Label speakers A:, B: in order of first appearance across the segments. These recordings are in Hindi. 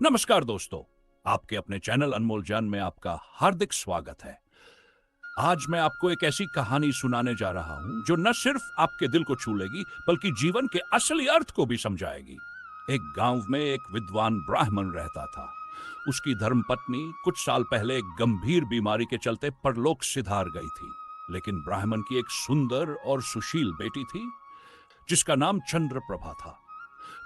A: नमस्कार दोस्तों, आपके अपने चैनल अनमोल ज्ञान में आपका हार्दिक स्वागत है। आज मैं आपको एक ऐसी कहानी सुनाने जा रहा हूं जो न सिर्फ आपके दिल को छू लेगी बल्कि जीवन के असली अर्थ को भी समझाएगी। एक गांव में एक विद्वान ब्राह्मण रहता था। उसकी धर्मपत्नी कुछ साल पहले एक गंभीर बीमारी के चलते परलोक सिधार गई थी। लेकिन ब्राह्मण की एक सुंदर और सुशील बेटी थी जिसका नाम चंद्रप्रभा था।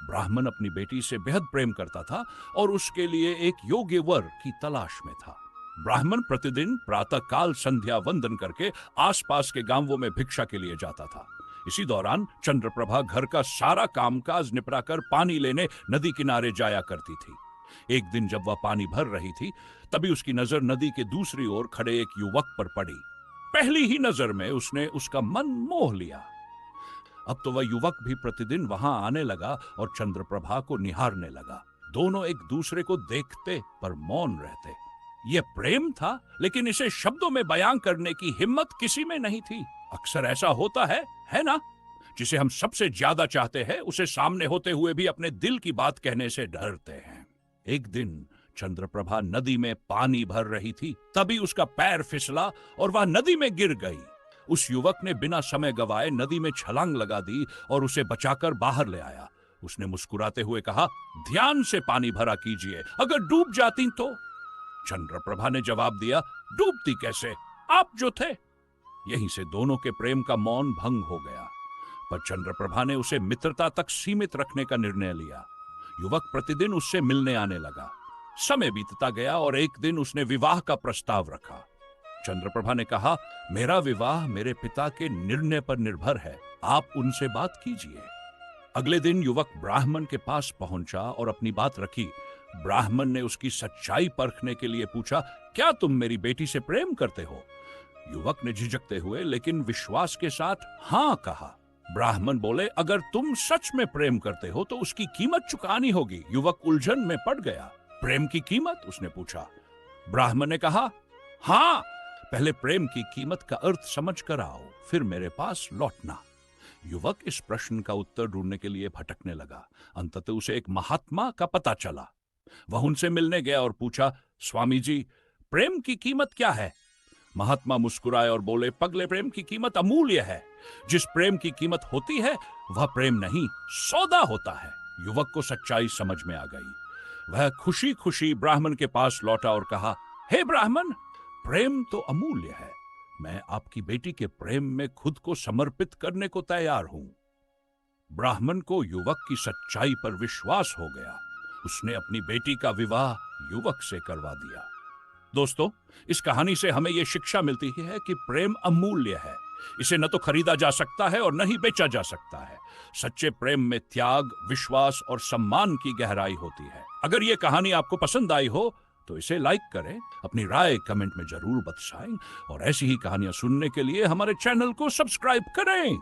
A: ब्राह्मण अपनी बेटी से बेहद प्रेम करता था और उसके लिए एक योग्य वर की तलाश में था। ब्राह्मण प्रतिदिन प्रातःकाल संध्या वंदन करके आसपास के गांवों में भिक्षा के लिए जाता था। इसी दौरान चंद्रप्रभा घर का सारा कामकाज निपटाकर पानी लेने नदी किनारे जाया करती थी। एक दिन जब वह पानी भर रही थी, तभी उसकी नजर नदी के दूसरी ओर खड़े एक युवक पर पड़ी। पहली ही नजर में उसने उसका मन मोह लिया। अब तो वह युवक भी प्रतिदिन वहां आने लगा और चंद्रप्रभा को निहारने लगा। दोनों एक दूसरे को देखते पर मौन रहते। यह प्रेम था, लेकिन इसे शब्दों में बयां करने की हिम्मत किसी में नहीं थी। अक्सर ऐसा होता है ना? जिसे हम सबसे ज्यादा चाहते हैं उसे सामने होते हुए भी अपने दिल की बात कहने से डरते हैं। एक दिन चंद्रप्रभा नदी में पानी भर रही थी, तभी उसका पैर फिसला और वह नदी में गिर गई। उस युवक ने बिना समय गवाए नदी में छलांग लगा दी और उसे बचाकर बाहर ले आया। उसने मुस्कुराते हुए कहा, ध्यान से पानी भरा कीजिए, अगर डूब जाती तो। चंद्रप्रभा ने जवाब दिया, डूबती कैसे, आप जो थे। यहीं से दोनों के प्रेम का मौन भंग हो गया। पर चंद्रप्रभा ने उसे मित्रता तक सीमित रखने का निर्णय लिया। युवक प्रतिदिन उससे मिलने आने लगा। समय बीतता गया और एक दिन उसने विवाह का प्रस्ताव रखा। चंद्रप्रभा ने कहा, मेरा विवाह मेरे पिता के निर्णय पर निर्भर है, आप उनसे बात कीजिए। अगले दिन युवक ब्राह्मण के पास पहुंचा और अपनी बात रखी। ब्राह्मण ने उसकी सच्चाई परखने के लिए पूछा, क्या तुम मेरी बेटी से प्रेम करते हो? युवक ने झिझकते हुए लेकिन विश्वास के साथ हां कहा। ब्राह्मण बोले, अगर तुम सच में प्रेम करते हो तो उसकी कीमत चुकानी होगी। युवक उलझन में पड़ गया। प्रेम की कीमत? उसने पूछा। ब्राह्मण ने कहा, हां, पहले प्रेम की कीमत का अर्थ समझ कर आओ, फिर मेरे पास लौटना। युवक इस प्रश्न का उत्तर ढूंढने के लिए भटकने लगा। अंततः उसे एक महात्मा का पता चला। वह उनसे मिलने गया और पूछा, स्वामी जी, प्रेम की कीमत क्या है? महात्मा मुस्कुराए और बोले, पगले, प्रेम की कीमत अमूल्य है। जिस प्रेम की कीमत होती है वह प्रेम नहीं, सौदा होता है। युवक को सच्चाई समझ में आ गई। वह खुशी खुशी ब्राह्मण के पास लौटा और कहा, हे ब्राह्मण, प्रेम तो अमूल्य है। मैं आपकी बेटी के प्रेम में खुद को समर्पित करने को तैयार हूं। ब्राह्मण को युवक की सच्चाई पर विश्वास हो गया। उसने अपनी बेटी का विवाह युवक से करवा दिया। दोस्तों, इस कहानी से हमें यह शिक्षा मिलती है कि प्रेम अमूल्य है। इसे न तो खरीदा जा सकता है और न ही बेचा जा सकता है। सच्चे प्रेम में त्याग, विश्वास और सम्मान की गहराई होती है। अगर यह कहानी आपको पसंद आई हो तो इसे लाइक करें, अपनी राय कमेंट में जरूर बताएं और ऐसी ही कहानियां सुनने के लिए हमारे चैनल को सब्सक्राइब करें।